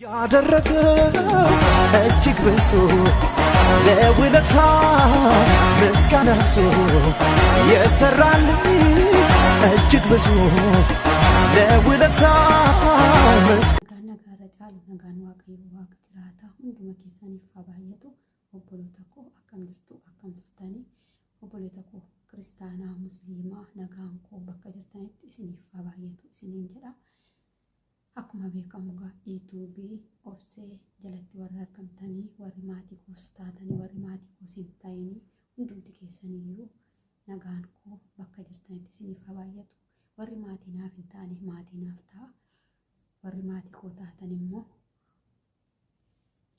ያደረገው እጅግ ብዙ ለውለታ ምስጋና ብዙ የሰራልኝ እጅግ ብዙ ለውለታ Nagaan nagaarra caalu nagaan waaqayyo waaqa jiraataa hunduma keessaniif haa baay'atu. Obboloota koo akkam jirtu akkam turtanii obboloota koo kiristaanaa musliimaa nagaan koo bakka jirtanitti isiniif haa baay'atu isiniin jedha. Akkuma beekamu egaa yuutuubii obsee jalatti warra argamtanii warri maatii koos taatanii warri maatii koos hin ta'inii hundumti keessaniyyuu nagaan koo bakka jirtanitti isiniif haa baay'atu. Warri maatii naaf hin taane maatii naaf ta'a. Warri maatii koo taatan immoo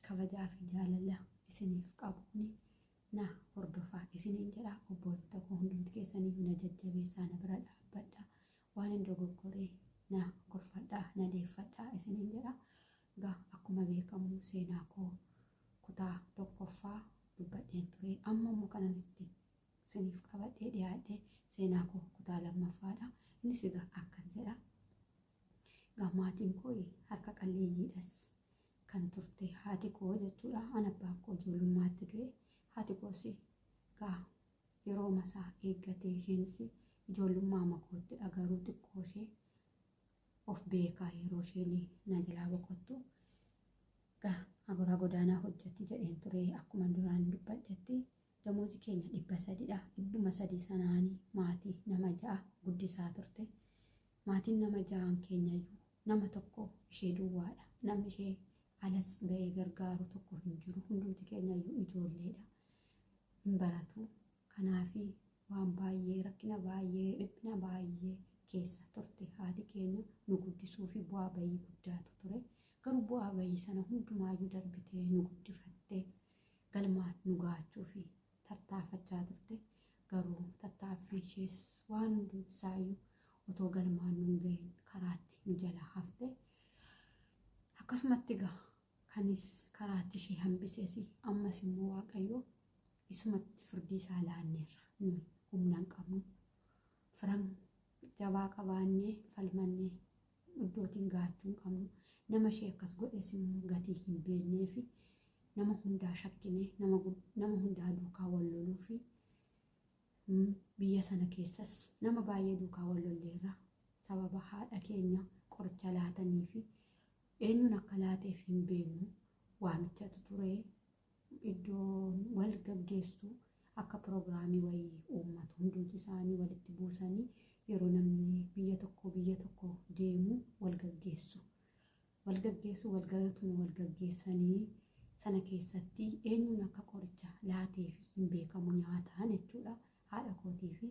kabajaa fi jaalala isiniif qabuuni na hordofaa isiniin jedha. Obboloota koo hundumti keessaniyyuu na jajjabeessaa na bira dhaabbadhaa. Waan hin dogoggoree na gorfadhaa na deeffadhaa isiniin jedha. Egaa akkuma beekamu seenaa koo kutaa tokkoffaa dubbadheen ture. Amma immoo kanatti isiniif qabadhee dhiyaadhee seenaa koo kutaa lammaffaadha. Innis egaa akkas jedha. Maatiin koo harka qalleeyyiidhas kan turte haati koo jechuudha. Ana abbaan koo ijoollummaatti du'e. Haati koos egaa yeroo masaa eeggatee isheenis ijoollummaa makootti garuu xiqqoo ishee of beekaa yeroo isheen na jalaa boqottu egaa agora godaanaa hojjetti jedheen ture. Akkuma duraan dubbadhetti damoozii keenya 300dha. 300 sanaanii maatii nama 6 guddisaa turte. Maatiin nama 6 keenyayyuu nama tokko ishee duwwaadha. Namni ishee alas ba'ee gargaaru tokko hin jiru. Hundumti keenyayyuu ijoolleedha. Hin baratu. Kanaafi waan baay'ee rakkina baay'ee dhiphina baay'ee keessa turte haati keenya nu guddisuu fi bu'aa bayii guddaatu ture. Garuu bu'aa bayii sana hundumaayyuu darbitee nu guddifattee galmaan nu gaachuu fi tattaafachaa turte. Garuu tattaaffii ishees waan hundumsaayyuu otoo galmaan nu hin gahin karaatti nu jala hafte. Akkasumatti egaa kanis karaatti ishee hambisees ammas immoo waaqayyo isumatti firdii isaa laanneerra. Nu humna hin qabnu. Firan jabaa qabaannee falmannee iddootiin gaachuu hin qabnu. Nama ishee akkas godhees immoo gatii hin beeknee fi nama hundaa shakkinee nama hundaa duukaa wal loluu fi biyya sana keessas nama baay'ee duukaa wal lolleerra. Sababa haadha keenya qoricha laatanii fi eenyuun akka laateef hin beeknu waamichatu ture. Iddoo wal gaggeessu akka pirogiraamii wayii uummatu hundumti isaanii walitti buusanii yeroo namni biyya tokko deemu wal gaggeessu walgalatuma wal gaggeessanii sana keessatti eenyuun akka qoricha laateef hin beekamu nyaataan jechuudha. Haadha kootii fi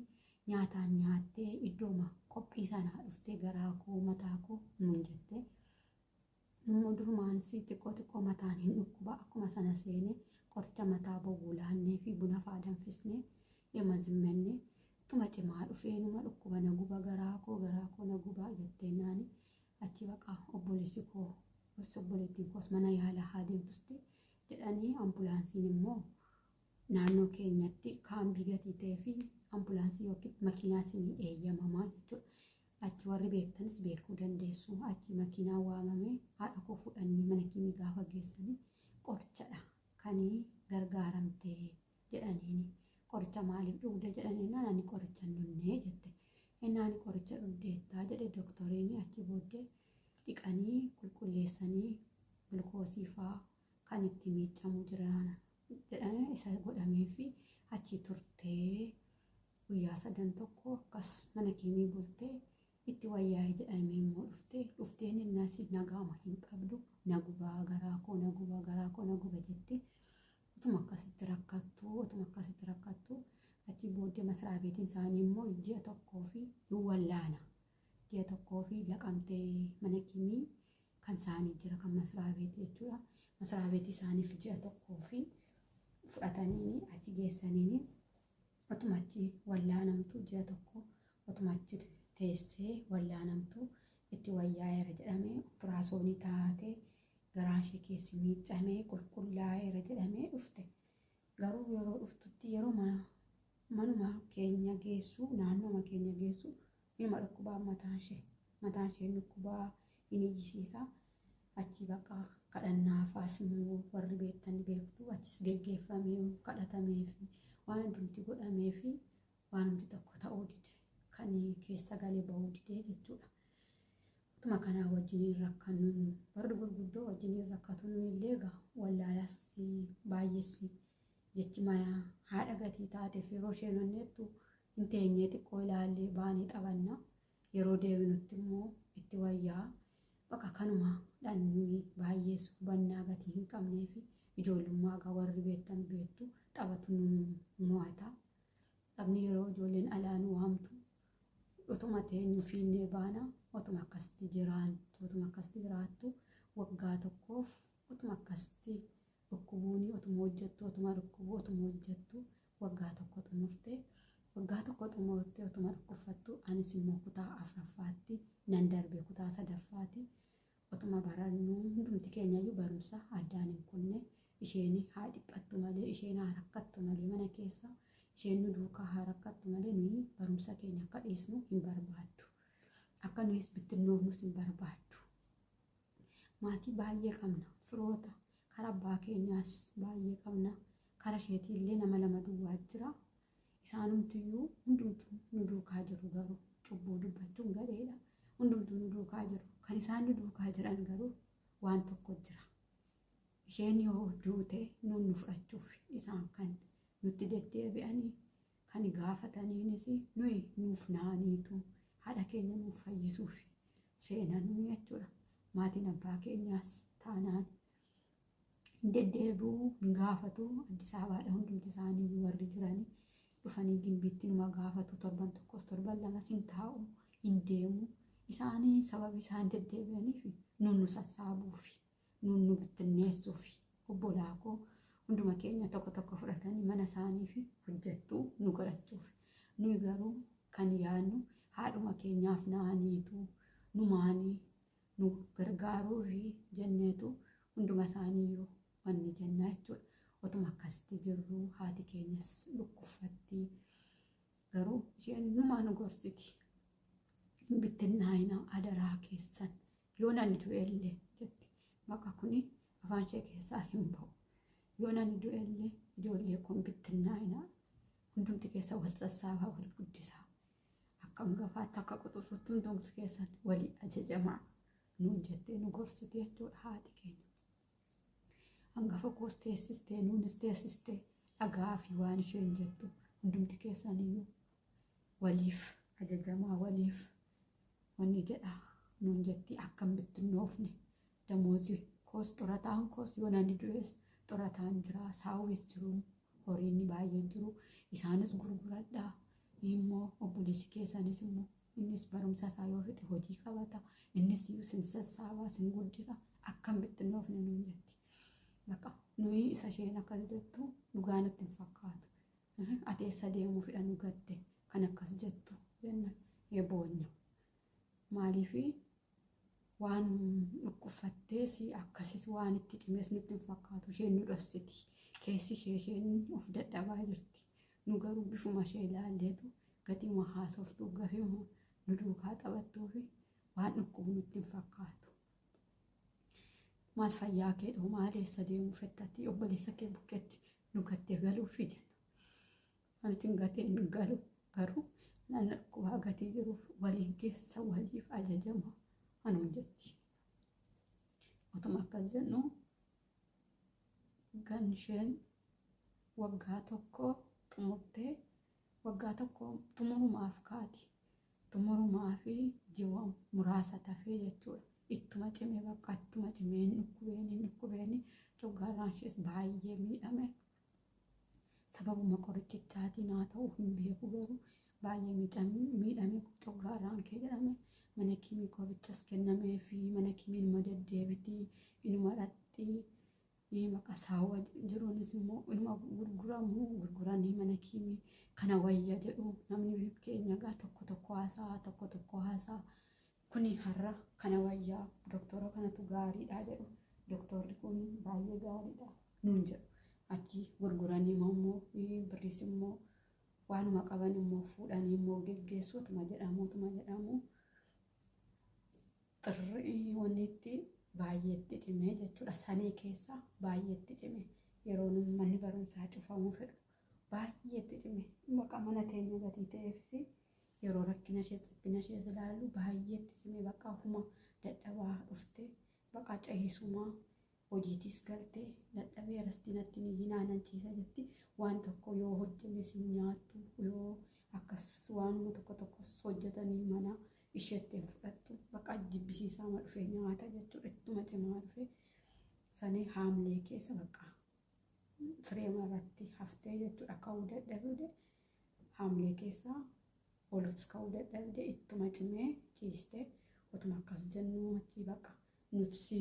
nyaataan nyaattee iddooma qophii sanaa dhuftee garaa koo mataa koo nuun jette. Immoo durumaan xiqqoo mataan hin dhukkuba. Akkuma sana seenee qoricha mataa bobuu laannee fi buna fa'aa danfisnee dhimma zimmannee tuma cimaa dhufee numa dhukkuba na guba garaa koo na guba jettee naani achi baqaa obboleessi koo obboleettiin koos mana yaalaa haa deemtusti jedhanii ambulaansiin immoo naannoo keenyatti kaambii gatii ta'ee fi ambulaansii yookiin makiinaa isinii eeyyamamaa jechuudha. Achi warri beektanis beekuu dandeessu. Achi makiinaa waamamee haadha koo fudhanii mana kiimii gaafa geessanii qorichadha kanii gargaaramtee jedhaniini. Qoricha maaliif dhugde jedhanii ani qoricha hin dhugne jette. Inni qoricha dhugdeettaa jedhe dooktoriin. Achi booddee dhiqanii qulqulleessanii gulukoosii fa'aa kan itti miicamu jiran jedhanii isa godhamee fi achi turtee guyyaa 3 tokko akkas mana kiimii bultee itti wayyaa'ee jedhamee immoo dhufteen innas nagaama hin qabdu. Na gubaa garaa koo na guba jetti. Utuma akkasitti rakkattu achi booddee masraa beetiin isaanii immoo ji'a tokkoo fi wallaana. Ji'a tokkoo fi laqamtee mana kiimii kan isaanii jira kan masraa beetii jechuudha. Masraa beetii isaaniif ji'a tokkoo fi fudhatanii achi geessanii utuma achi wallaanamtu ji'a tokko utuma achi teessee wallaanamtu itti wayyaa'eera jedhamee operaasyoonii taatee garaan ishee keessi miicamee qulqullaa'eera jedhamee dhufte. Garuu yeroo dhuftutti yeroo manuma keenya geessu naannooma keenya geessu ilma dhukkubaa mataan ishee dhukkubaa hin iyyisiisa. achi bakka kadhannaafaas immoo warri beektan beektu achis geggeeffamee kadhatamee fi waan hundumti godhamee fi waan hundi tokko ta'uu dide kan keessa galee bahuu didee jechuudha. Utuma kanaa wajjiniin rakkannu warri gurguddoo wajjiniin rakkatu illee egaa wallaalas baay'ees jechi mana haadha gatii taateef yeroo isheen onneettu hin teenyee xiqqoo ilaallee baanii taphanna yeroo deebinutti immoo itti wayyaa bakka kanuma dhanni baay'ees hubannaa gatii hin qabnee fi ijoollummaa egaa warri beektan beektu taphatu mo'ata. Taphni yeroo ijoolleen alaa nu waamtu utuma teenyu fiinnee baana utuma akkasitti jiraattu waggaa tokkoof utuma akkasitti dhukkubuuni utuma hojjettu utuma dhukkubuu utuma hojjettu waggaa tokko xumurtee utuma dhukkubfattu anis immoo kutaa afuraffaatti nan darbe kutaa sadaffaatti utuma barannu hundumti keenyayyuu barumsa addaan hin kunne isheen haa dhiphattu malee isheen haa rakkattu malee mana keessa isheen nu duukaa haa rakkattu malee nuyi barumsa keenya akka dhiisnu hin barbaaddu akka nuyis bittinnoofnus hin barbaaddu. Maatii baay'ee qabna firoota karaa abbaa keenyaas baay'ee qabna karaa isheetiillee nama lama duwwaa jira isaanumtiyyuu hundumtuu nu duukaa jiru garuu cubbuu dubbachuun gadheedha hundumtuu nu duukaa jiru kan isaan nu duukaa jiran garuu waan tokko jira isheen yoo duute nuun nu fudhachuuf isaan kan nutti deddeebi'anii kan gaafataniinis nuyi nuuf naaniitu haadha keenya nuuf fayyisuuf seenanuu jechuudha. Maatiin abbaa keenyaas taanaan hin deddeebi'uu hin gaafatu Addis Ababaadha hundumti isaanii warri jiranii dhufanii gimbiitti numa gaafatu torban tokkos torban lamas hin taa'u hin deemu isaanii sababi isaan deddeebi'aniif nuun nu sassaabuuf nuun nu bittinneessuuf obbolaa koo hunduma keenya tokko tokko fudhatanii mana isaaniif hojjettuu nu godhachuuf nuyi garuu kan yaadnu haadhuma keenyaaf naaniitu numaanii nu gargaaruu fi jenneetu hunduma isaaniiyyuu wanni jennaa jechuudha. Otuma akkasitti jirru haati keenyas dhukkubfatti garuu isheen numaa nu gorsiti bittinnaa'ina adaraa keessan yoo nan du'ellee jetti bakka kuni afaan ishee keessaa hin ba'u yoo nan du'ellee ijoollee kun bittinnaa'ina hundumti keessa wal sassaabaa wal guddisaa akkam gafaatti akka quxusuutti hundumti keessan walii ajajamaa nuun jettee nu gorsiti jechuudha haati keenya. Hangafa koos teessistee nuunis teessistee dhagaa fi waan isheen jettu hundumti keessaniyyuu waliif ajajamaa waliif wanni jedha nuun jetti akkam bittinnoofne damoozii koos xorataan koos yoo nan du'es xorataan jira saawwis jiru horiinni baay'een jiru isaanis gurguradhaa immoo obboleessi keessanis immoo innis barumsa isaa yoo fixe hojii qabata innis iyyuu sin sassaabaa sin guddisa akkam bittinnoofne nuun jetti. Bakka nuyi isa isheen akkas jettu dhugaa nutti hin fakkaatu. Ati eessa deemuu fedha nu gatte kan akkas jettu jenna eeboonya. Maaliif waan dhukkubfattees akkasis waan itti cimees nutti hin fakkaatu isheen nu dhossiti. Keessi isheen of dadhabaa jirti. Nu garuu bifuma ishee ilaalleetu gatiima haasoftuu gafeema nu duukaa taphattuu fi waan dhukkubu nutti hin fakkaatu. Maal fayyaa kee dhoo maal eessa deemuu fettatti obboleessa kee bukkeetti nu gattee galuuf jenna. Wanti gatee nu galu garuu nan dhukkubaa gatii jiruuf waliin keessa waliif ajajama anuun jetti. Otuma akkas jennu gan isheen waggaa tokko xumurtee waggaa tokko xumurumaaf kaati. Xumurumaa fi ji'a muraasa tafee jechuudha. Ittuma cimee bakka ittuma cimee hin dhukkubeeni coggaarraan ishees baay'ee miidhame sababuma qorichichaatiin haa ta'u hin beeku garuu baay'ee miidhame coggaarraan kee jedhame mana kiimii qorichas kennamee fi mana kiimii inuma deddeebitii inuma dhatti maqaa saawwa jiruunis immoo inuma gurguranii mana kiimii kana wayya jedhu namni keenya gaa tokko haasaa kuni har'a kana wayyaa doktora kanatu gaariidha jedhu doktorri kun baay'ee gaariidha nuun jedhu achi gurguranii immoo birris immoo waanuma qaban immoo fuudhanii immoo geggeessutuma jedhamu xirrii wannitti baay'eetti cimee jechuudha. Sanii keessa baay'eetti cimee yeroo manni barumsaa cufamuu fedhu baay'eetti cimee bakka mana teenya gatii ta'eefis yeroo rakkina ishee dhiphina ishee ilaalu baay'eetti cimee bakka huma dadhabaa dhufte bakka ce'isumaa hojiitis galtee dadhabee rastinatti ni hinaanachiisa jetti waan tokko yoo hojjenne si nyaattu yoo akkas waanuma tokko hojjetanii mana isheetti fudhattu bakka jibbisiisaa ma dhufee nyaata jechuudha ittuma cimaa dhufe sanii haamlee keessa bakka fireema irratti haftee jechuudha ka'uu dadhabde haamlee keessa olus ka'uu dadhabde ittuma cimee ciiste otuma akkas jennu achii bakka nuti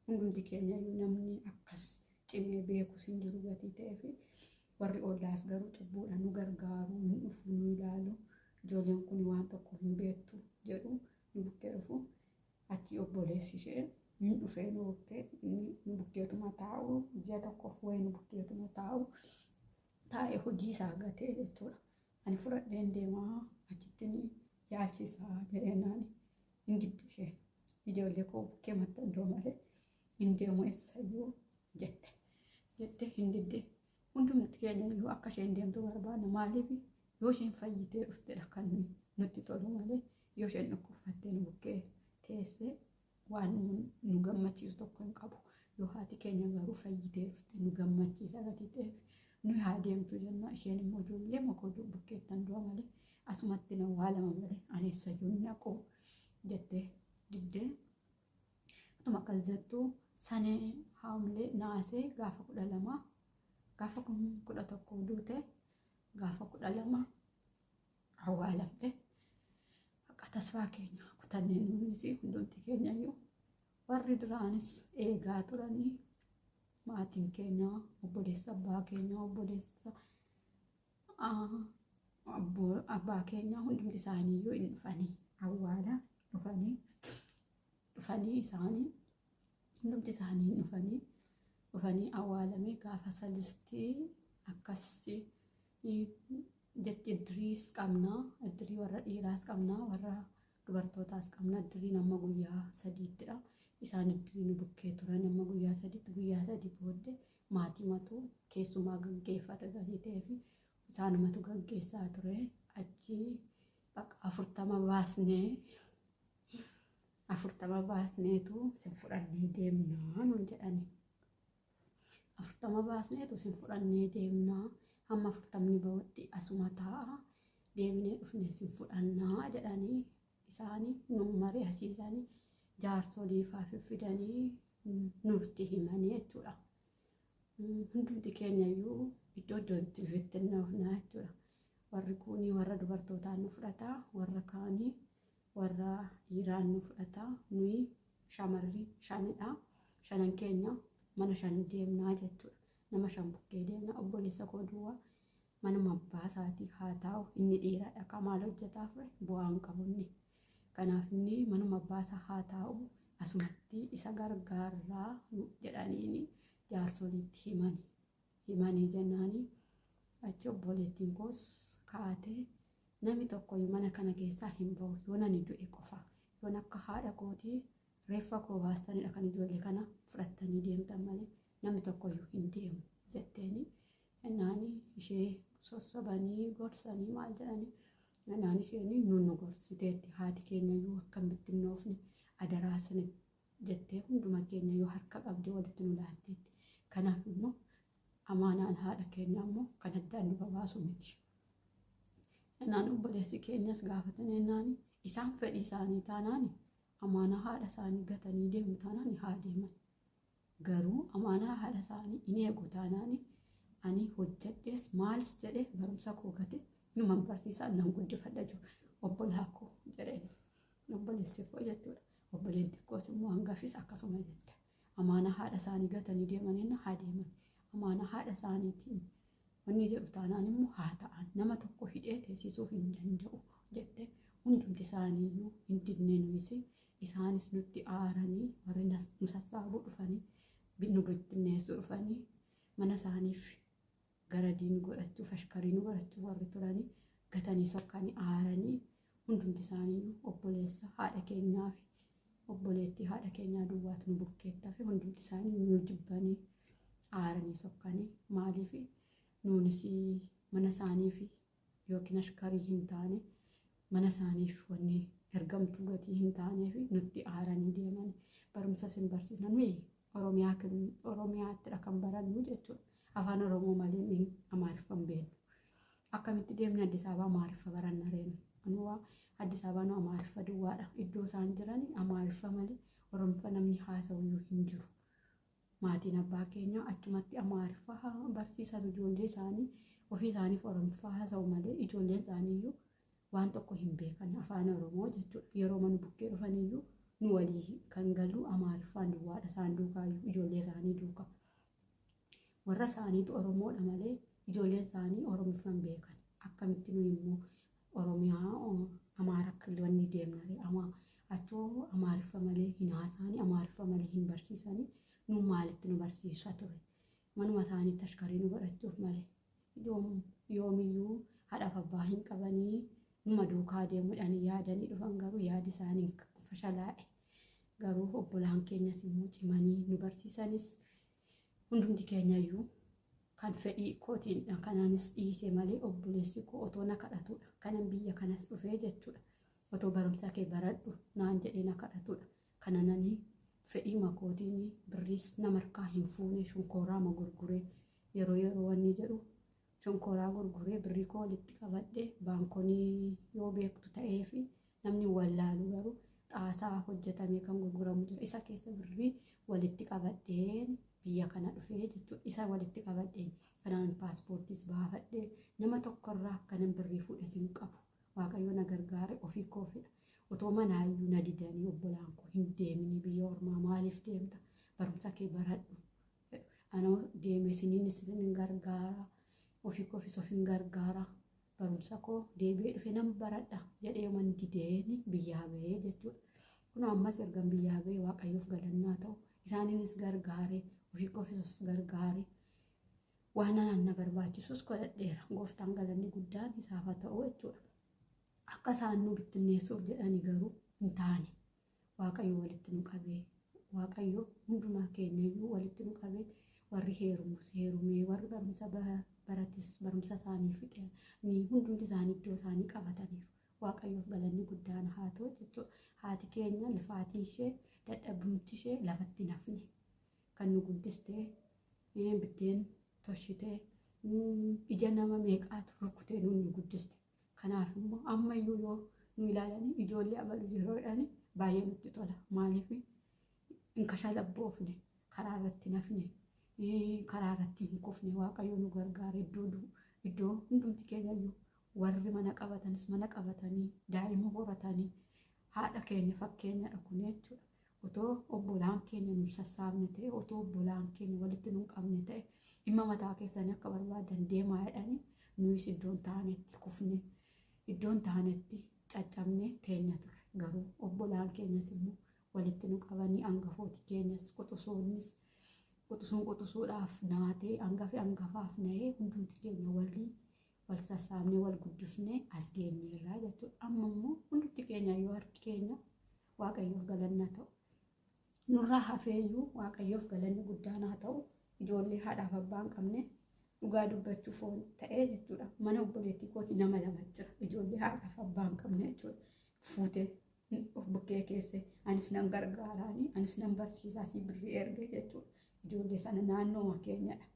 hundumti keenya yoo namni akkas cimee beeku sin jiru gatii ta'ee fi warri ollaas garuu cubbuudhaan nu gargaaru nu dhufu nu ilaalu ijoolleen kun waan tokko hin beektu jedhu nu bukkee dhufu achi obboleessi ishee nu dhufee nu bukkee nu bukkeetuma taa'u ji'a tokkoof wayi nu bukkeetuma taa'u taa'ee hojii isaa gatee jechuudha. Ani fudhadheen deemaa achitti ni yaalchisaa jedheenaan hin didde ishee ijoollee koo bukkee maxxandoo malee hin deemu eessayyuu jette hin didde. Hundumti keenya yoo akka isheen deemtu barbaadna maaliif yoo isheen fayyitee dhuftedha kan nutti tolu malee yoo isheen dhukkubfattee nu bukkee teessee waan nu gammachiisu tokko hin qabu. Yoo haati keenya garuu fayyitee dhufte nu gammachiisa gatii ta'eef nu haa deemtu jenna isheen immoo ijoollee makoo bukkeettan du'a malee asumatti na waalama malee ani eessayyuu hin naqu jettee diddee atuma akkas jettu sanee haamlee naasee gaafa 12 gaafa 11 duute gaafa 12 awwaalamte akka tasfaa keenya kutannee nuunis hundumti keenya iyyuu warri duraanis eegaa turanii maatiin keenya obboleessa abbaa keenya obboleessa abbaa keenya hundumti isaanii iyyuu hin dhufanii awwaala dhufanii isaanii hundumti isaanii hin dhufanii awwaalamee gaafa salistii akkasii jetti idiriis qabnaa idirii warra dhiiraas qabnaa warra dubartootaas qabnaa idirii nama guyyaa 3ttidha isaan idirii nu bukkee turan nama guyyaa 3tti guyyaa 3 booddee maatii matu keessumaa gaggeeffata gatii ta'ee fi isaanumatu gaggeessaa ture achi bakka 40 baasneetu sin fudhannee deemnaa nuun jedhani 40 baasneetu sin fudhannee deemnaa hamma 40 ba'utti asuma taa'a deemnee dhufnee sin fudhannaa jedhanii isaanii nu mari'asiisanii jaarsolii fa'aa fidanii nutti himanii jechuudha. Hundumti keenya iyyuu iddoo itti fittinnoofnaa jechuudha. Warri kuunii warra dubartootaan nu fudhataa warra kaanii warra dhiiraan nu fudhataa nuyi shamarri shanidha. Shanan keenya mana 5 deemnaa jechuudha. Nama 5 bukkee deemna obboleessa koo duwwaa manuma abbaa isaatii haa taa'u inni dhiiradha kan maal hojjetaaf bu'aan qabunni. Kanaaf inni manuma abbaa isaa haa taa'u asumatti isa gargaarraa jedhaniini jaarsoliitti himanii jennaani achi obboleettiin koos kaatee namni tokko mana kana keessaa hin ba'u yoo nani du'e qofa yoon akka haadha kootii reeffa koo baastanidha kan ijoollee kana fudhattanii deemtan malee namni tokko hin deemu jetteeni ennaani ishee sossobanii gorsanii maal jedhanii ennaani isheen nu gorsiteetti haati keenya yoo akkam bittinnoofne adaraa sana jettee hunduma keenya yoo harka qabdee walitti nu laatteetti kanaaf immoo amaanaan haadha keenya immoo kan addaan nu babaasu miti. Ennaan obboleessi keenyas gaafatan ennaani isaan fedhii isaanii taanaani amaana haadha isaanii gatanii deemu taanaani haa deeman. Garuu amaana haadha isaanii in eegu taanaani ani hojjedhees maalis jedhee barumsa koo gate numan barsiisaa nan guddifadha jiru obbolaa koo jedheen obboleessi koo jechuudha. Obboleettiin koos immoo hangafis akkasuma jette amaana haadha isaanii gatanii deemanina haa deeman amaana haadha isaaniitiin wanni jedhu taanaan immoo haa ta'an nama tokko hidhee teessisuu hin danda'u jette hundumti isaanii hin didne nuyi isaanis nutti aaranii warri nu sassaabuu dhufanii nu bittinneessuu dhufanii mana isaaniif garadii nu godhachuu fashkarii nu godhachuu warri turanii gatanii sokkanii aaranii hundumti isaanii obboleessa haadha keenyaa fi obboleettii haadha keenyaa duwwaatu nu bukkeetta fi hundumti isaanii nu jibbanii aaranii sokkanii maaliif nuunis mana isaaniif yookiin ashkarii hin taane mana isaaniif wanni ergamtuu gatii hin taaneef nutti aaranii deeman barumsa sin barsiisan nuyi Oromiyaatti kan barannu jechuudha. Afaan Oromoo malee Amaariffaan beeknu. Akkamitti deemni Addis Ababaa Amaariffa baranna reenu. Anuwaa Addis Ababaan Amaariffa duwwaadha. Iddoo isaan jiran Amaariffa malee Oromiffa namni haasa'uyyuu hin jiru. Maatiin abbaa keenya achumatti Amaariffa barsiisan ijoollee isaanii ofii isaaniif Oromiffa haasa'u malee ijoolleen isaaniiyyuu waan tokko hin beekan afaan Oromoo jechuudha. Yeroo mana bukkee dhufaniyyuu nu walii kan galu Amaariffaan duwwaadha isaan duukaayyuu ijoollee isaanii duuka. Warra isaaniitu Oromoodha malee ijoolleen isaanii Oromiffaan beekan. Akkamitti nu immoo Oromiyaa Amaara kilwanni deemnare achoo Amaariffa malee hin haasaanii Amaariffa malee hin barsiisanii nu maalitti nu barsiisaa ture. Manuma isaaniitti ashkarii nu godhachuuf malee yoomiyyuu haadhaaf abbaa hin qabanii numa duukaa deemuudhaan yaadanii dhufan garuu yaadi isaanii fashalaa'e. Garuu obbolaan keenyas immoo cimanii nu barsiisanis hundumti keenyayyuu kan fedhii kootiin kanaanis dhiisee malee obboleessi koo otoo na kadhatudha. Kanan biyya kanas dhufee jechuudha. Otoo barumsa kee baradhu naan jedhee na kadhatudha. Kanananii fedhii makootiin birriis nama harkaa hin fuune shonkooraa ma gurguree yeroo wanni jedhu shonkooraa gurguree birrii koo walitti qabadhee baankonii yoo beektu ta'ee fi namni wallaalu garuu xaasaa hojjetamee kan gurguramu jira. Isa keessa birrii walitti qabadheen biyya kana dhufee jechuudha. Isa walitti qabadheen kanaan paaspoortiis baafadhee nama tokkorraa kanan birrii fuudhes hin qabu. Waaqayyo na gargaare ofii koofidha. Otoo manaayyuu na didanii obbolaan koo hin deemini biyya ormaa maaliif deemta barumsa kee baradhu. Anoo deeme isiniinis isin gargaara ofii koofis of hin gargaara. Barumsa koo deebi'ee dhufe nan baradha jedhee man dideeni biyyaa bahee jechuudha. Kun ammas ergan biyyaa bahee Waaqayyoof galannaa ta'u isaaniinis gargaare ofii koofis gargaare waan na barbaachisus godhadheera. Gooftaan galanni guddaan isaaf haa ta'u jechuudha. Akka isaan nu bittinneessuuf jedhani garuu hin taane Waaqayyo walitti nu qabee Waaqayyo hundumaa keenyayyuu walitti nu qabee warri heerumus heerumee warri barumsa baratis barumsa isaanii fixee ni hundumti isaanii iddoo isaanii qabataniiru. Waaqayyoof galanni guddaan haa ta'u jechuudha. Haati keenya lifaatii ishee dadhabumti ishee lafatti nafne kan nu guddistee biddeen toshitee ija nama meeqaatu rukutee nu guddiste. Kanaaf immoo ammayyuu yoo nu ilaalanii ijoollee abalu yeroodhaan baay'ee nutti tola. Maaliif hin kashalabboofne karaa irratti nafne karaa irratti hin kufne Waaqayyo nu gargaare iddoo hundumti keenyayyuu warri mana qabatanis mana qabatanii daa'ima horatanii haadha keenya fakkeenyadha kun jechuudha. Otoo obbolaan keenya nu sassaabne ta'e otoo obbolaan keenya walitti nu qabne ta'e dhimma mataa keessanii akka barbaadan deemaa jedhanii nuyis iddoon taanetti kufne iddoon taanetti caccabne teenya ture. Garuu obbolaan keenyas immoo walitti nu qabanii hangafooti keenyas quxusuudhaaf naatee hangafaaf na'ee hundumti keenya wal sassaabnee wal guddifnee as geenyeerraa jechuudha. Amma immoo hundumti keenya yoo harki keenya Waaqayyoof galanna ta'u. Nurraa hafeeyyuu Waaqayyoof galanni guddaan haa ta'u. Ijoollee haadhaaf abbaa hin qabne dhugaa dubbachuuf ta'ee jechuudha. Mana obboleettii kooti nama lama jira. Ijoollee haadhaaf abbaa hin qabne jechuudha. Fuutee of bukkee keesse anis nan gargaaraanii anis nan barsiisaa si birrii erge jechuudha. Ijoollee sana naannooma keenyadha.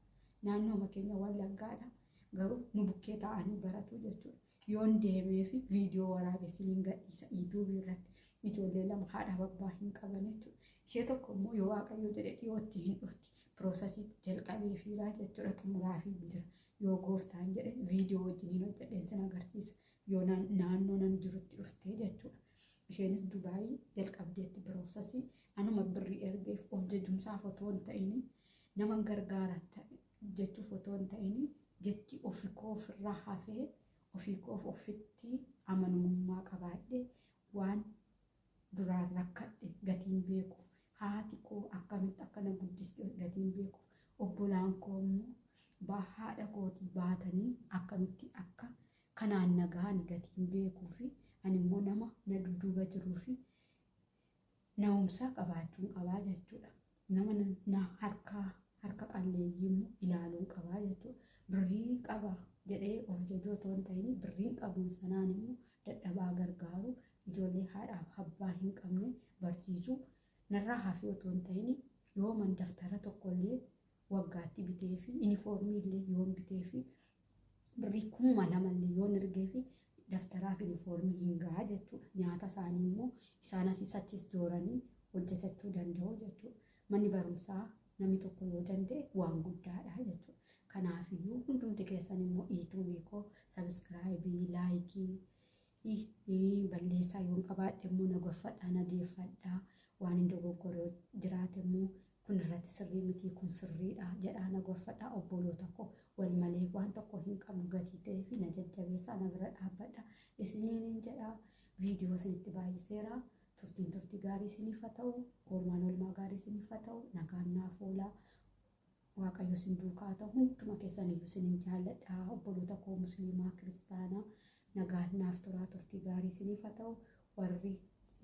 Naannooma keenya Wallaggaadha. Garuu nu bukkee taa'anii baratu jechuudha. Yoon deemee fi viidiyoo waraabessiniin gadhiisa YouTube irratti ijoollee lama haadhaaf abbaa hin qaban jechuudha. Ishee tokko immoo yoo Waaqayyo jedhe dhiyootti hin dhufti. Piroosesii jalqabee fiiraa jechuudha xumuraa fi jira. Yoo gooftaan jedhe viidiyoo wajjiniin hojjedheen sin agarsiisa. Yoo naannoo nan jirutti dhuftee jechuudha. Isheenis Dubaayii jalqabdeetti piroosesii anuma birrii ergeef of jajumsaaf otoo hin ta'in nama gargaara jechuuf otoo hin ta'in jechi ofii koo ofirraa hafee ofii koof ofitti amanamummaa qabaadhee waan duraan rakkadhe gatiin beekuuf haati koo akkamitti akkana guddiste gatiin beekuuf obbolaan koo immoo haadha kootii baatanii akkamitti akka kanaan nagaan gatiin beekuufi ani immoo nama na dudduuba jiruu fi na'umsa qabaachuun qabaa jechuudha. Nama harka qalleeyyii immoo ilaaluun qabaa jechuudha. Birrii qaba jedhee of jajuu otoo hin ta'in birriin qabuun sanaan immoo dadhabaa gargaaru ijoollee haadhaaf abbaa hin qabne barsiisuu narraa hafee otoo hin ta'in yooman daftara tokkollee waggaatti bitee fi unifoormii illee yoon bitee fi birrii 2,000 yoon ergee fi daftaraa fi unifoormii hin gahaa jechuudha. Nyaata isaanii immoo isaan asii achis jooranii hojjetachuu danda'u jechuudha. Manni barumsaa namni tokko yoo danda'e waan guddaadha jechuudha. Kanaafiyyuu hundumti keessan immoo yuutuubii koo sabiskiraayibii, laayikii, balleessaa yoon qabaadhe immoo na gorfadhaa, na deeffadhaa. Waan hin dogoggoree jiraate immoo kun irratti sirrii miti kun sirriidha jedhaa na gorfadhaa. Obboloota koo wal malee waan tokko hin qabnu gatii ta'ee fi na jajjabeessaa, na bira dhaabbadhaa. Isiniin jedhaa viidiyoo isinitti baay'iseera. Turtii gaarii isiniif haa ta'u, oolmaa gaarii isiniif haa ta'u, nagaan naaf oolaa. Waaqayyo isin duukaa haa ta'u, hunduma keessaniyyuu isinin jaalladhaa. Obboloota koo musliimaa, kiristaanaa nagaan naaf turaa. Turtii gaarii isiniif haa ta'u. Warri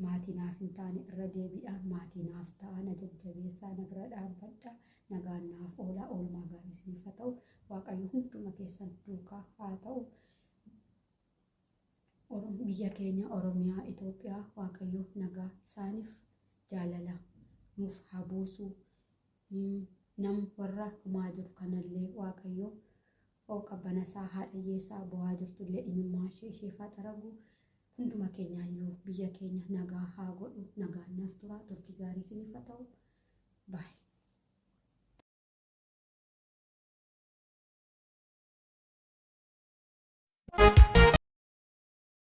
maatii naaf hin taane irra deebi'aa maatii naaf ta'a, na jajjabeessaa, na bira dhaabbadhaa. Nagaan naaf oolaa. Oolmaa gaarii isiniif haa ta'u. Waaqayyo hunduma keessan duukaa haa ta'u. Biyya keenya Oromiyaa, Itoophiyaa Waaqayyo nagaa isaaniif jaalala nuuf haa buusu. Nam warra dhumaa jiru kanallee Waaqayyo qabbana isaa haadha hiyyeessaa bo'aa jirtullee imimmaa isheef haa xaragu. Hunduma keenyaayyuu biyya keenya nagaa haa godhu. Nagaan naaf turaa. Turtii gaarii isiniif haa ta'u. Baay.